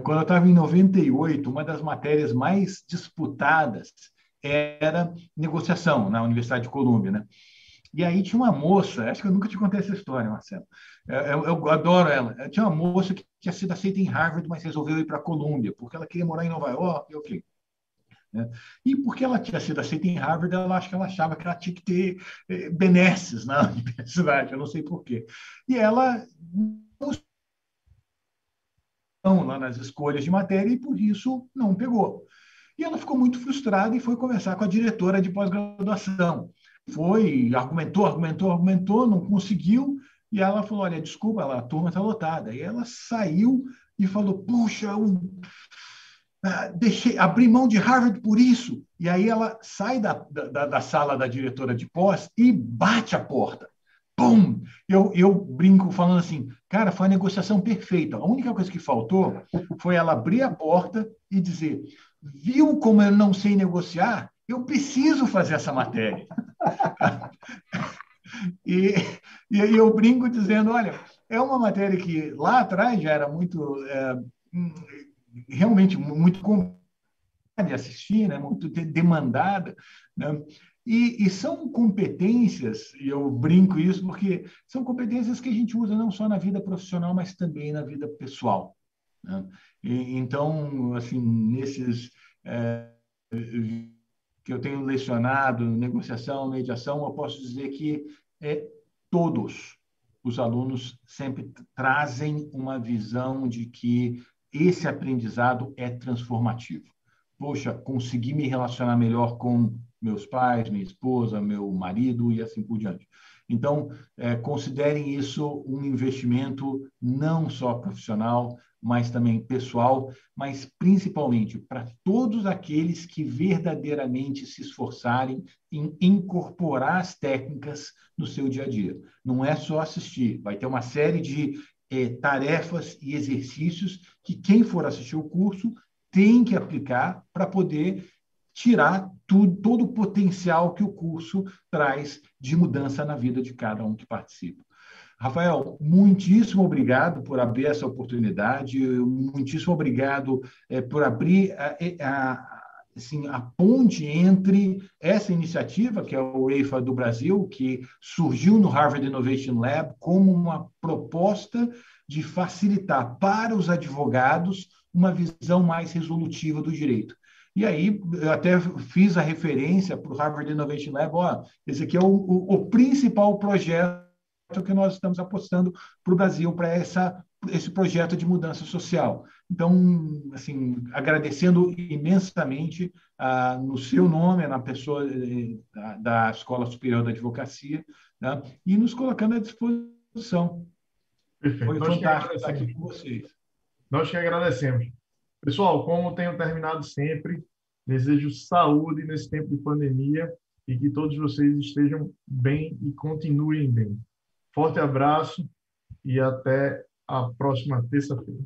Speaker 2: Quando eu estava em 98, uma das matérias mais disputadas era negociação na Universidade de Colômbia, né? E aí tinha uma moça, acho que eu nunca te contei essa história, Marcelo. Eu adoro ela. Tinha uma moça que tinha sido aceita em Harvard, mas resolveu ir para a Colômbia, porque ela queria morar em Nova York, ok. E porque ela tinha sido aceita em Harvard, ela achava que ela tinha que ter benesses na universidade, eu não sei por quê. E ela não lá nas escolhas de matéria e por isso não pegou. E ela ficou muito frustrada e foi conversar com a diretora de pós-graduação. Argumentou, não conseguiu, e ela falou, olha, desculpa, a turma está lotada. E ela saiu e falou, puxa, abri mão de Harvard por isso. E aí ela sai da sala da diretora de pós e bate a porta. pum! Eu brinco falando assim, cara, foi a negociação perfeita. A única coisa que faltou foi ela abrir a porta e dizer, viu como eu não sei negociar? Eu preciso fazer essa matéria. E, e aí eu brinco dizendo, olha, é uma matéria que lá atrás já era muito, realmente muito complicada de assistir, né? Muito demandada, né? E são competências, e eu brinco isso porque são competências que a gente usa não só na vida profissional, mas também na vida pessoal, né? Então, assim, nesses que eu tenho lecionado, negociação, mediação, eu posso dizer que todos os alunos sempre trazem uma visão de que esse aprendizado é transformativo. Poxa, consegui me relacionar melhor com meus pais, minha esposa, meu marido e assim por diante. Então, considerem isso um investimento não só profissional, mas também pessoal, mas principalmente para todos aqueles que verdadeiramente se esforçarem em incorporar as técnicas no seu dia a dia. Não é só assistir, vai ter uma série de tarefas e exercícios que quem for assistir o curso tem que aplicar para poder tirar todo o potencial que o curso traz de mudança na vida de cada um que participa. Rafael, muitíssimo obrigado por abrir essa oportunidade, muitíssimo obrigado por abrir assim, a ponte entre essa iniciativa, que é o EIFA do Brasil, que surgiu no Harvard Innovation Lab como uma proposta de facilitar para os advogados uma visão mais resolutiva do direito. E aí, eu até fiz a referência para o Harvard Innovation Lab, esse aqui é o principal projeto que nós estamos apostando para o Brasil, para esse projeto de mudança social. Então, assim, agradecendo imensamente no seu nome, na pessoa da Escola Superior da Advocacia, né, e nos colocando à disposição.
Speaker 1: Perfeito.
Speaker 2: Foi fantástico estar aqui com vocês.
Speaker 1: Nós que agradecemos. Pessoal, como tenho terminado sempre, desejo saúde nesse tempo de pandemia e que todos vocês estejam bem e continuem bem. Forte abraço e até a próxima terça-feira.